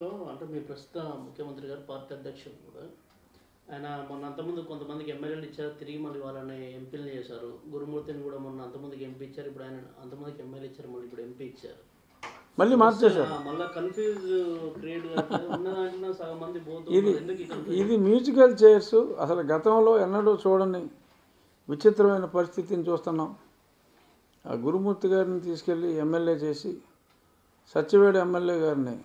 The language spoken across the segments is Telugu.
అంటే మీ ప్రస్తుత ముఖ్యమంత్రి గారు పార్టీ అధ్యక్షుడు కూడా ఆయన మొన్న అంతకుముందు కొంతమందికి ఎమ్మెల్యేలు ఇచ్చారు, తిరిగి మళ్ళీ వాళ్ళని ఎంపీలు చేశారు. గురుమూర్తిని కూడా మొన్న అంతమందికి ఎంపీ ఇచ్చారు, ఇప్పుడు ఆయన అంతమందికి ఎమ్మెల్యే ఇచ్చారు, మళ్ళీ ఇప్పుడు ఎంపీ ఇచ్చారు. మళ్ళీ మార్చేశారు. మళ్ళీ కన్ఫ్యూజ్ క్రియేట్ ఉన్న దాంట్లో సగం మంది ఇది ఎందుకు ఇది మ్యూజికల్ చైర్స్. అసలు గతంలో ఎన్నడూ చూడని విచిత్రమైన పరిస్థితిని చూస్తున్నాం. ఆ గురుమూర్తి గారిని తీసుకెళ్ళి ఎమ్మెల్యే చేసి సత్యవేడు ఎమ్మెల్యే గారిని,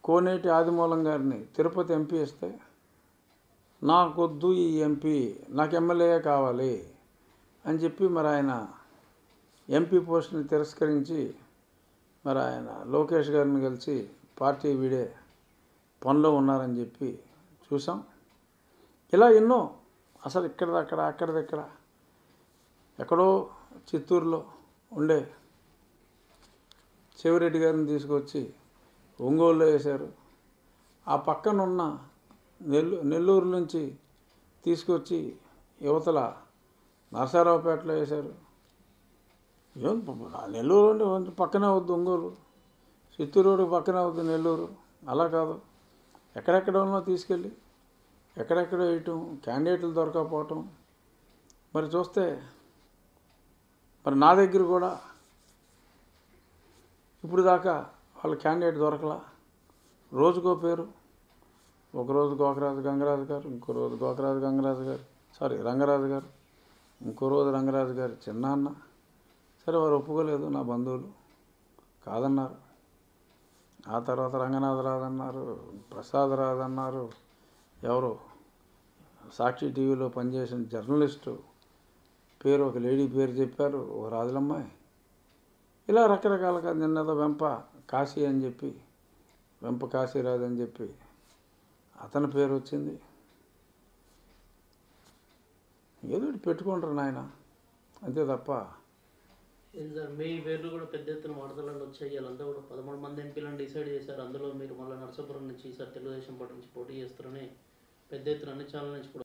కోనేటి ఆదిమూలం గారిని తిరుపతి ఎంపీ ఇస్తే నాకొద్దు ఈ ఎంపీ, నాకు ఎమ్మెల్యే కావాలి అని చెప్పి మరి ఆయన ఎంపీ పోస్ట్ని తిరస్కరించి మరి ఆయన లోకేష్ గారిని కలిసి పార్టీ వీడే పనిలో ఉన్నారని చెప్పి చూసాం. ఇలా ఎన్నో అసలు ఇక్కడిదక్కడ అక్కడిదక్కడ ఎక్కడో చిత్తూరులో ఉండే చెవిరెడ్డి గారిని తీసుకొచ్చి ఒంగోలులో వేశారు. ఆ పక్కనున్న నెల్లూరు నుంచి తీసుకొచ్చి యువతల నరసరావుపేటలో వేశారు. నెల్లూరు అంటే పక్కనే అవుద్ది ఒంగోలు, చిత్తూరు రోడ్డు పక్కనే అవుద్ది నెల్లూరు. అలా కాదు, ఎక్కడెక్కడో తీసుకెళ్ళి ఎక్కడెక్కడో వేయటం, క్యాండిడేట్లు దొరకకపోవటం. మరి చూస్తే మరి నా దగ్గర కూడా ఇప్పుడు దాకా వాళ్ళ క్యాండిడేట్ దొరకలా. రోజుకో పేరు, ఒకరోజు గోకరాజు గంగరాజు గారు, ఇంకో రోజు గోకరాజు గంగరాజు గారు, రంగరాజు గారు, ఇంకో రోజు రంగరాజు గారు చిన్నాన్న. సరే, వారు ఒప్పుకోలేదు, నా బంధువులు కాదన్నారు. ఆ తర్వాత రంగనాథరాజు అన్నారు, ప్రసాదరాజు అన్నారు, ఎవరు సాక్షి టీవీలో పనిచేసిన జర్నలిస్టు పేరు, ఒక లేడీ పేరు చెప్పారు, ఒక రాజులమ్మాయి. ఇలా రకరకాలుగా నిన్నదో వెంప కాశీ అని చెప్పి, వెంప కాశీరాజు అని చెప్పి అతని పేరు వచ్చింది. ఏదో పెట్టుకుంటారు నాయన, అంతే తప్ప. మీ పేర్లు కూడా పెద్ద ఎత్తున వార్తలలో వచ్చాయి. వాళ్ళంతా కూడా 13 మంది ఎంపీలను డిసైడ్ చేశారు. అందులో మీరు మళ్ళీ నరసాపురం నుంచి ఈసారి తెలుగుదేశం పార్టీ నుంచి పోటీ చేస్తారని పెద్ద ఎత్తున అన్ని ఛానల్ నుంచి కూడా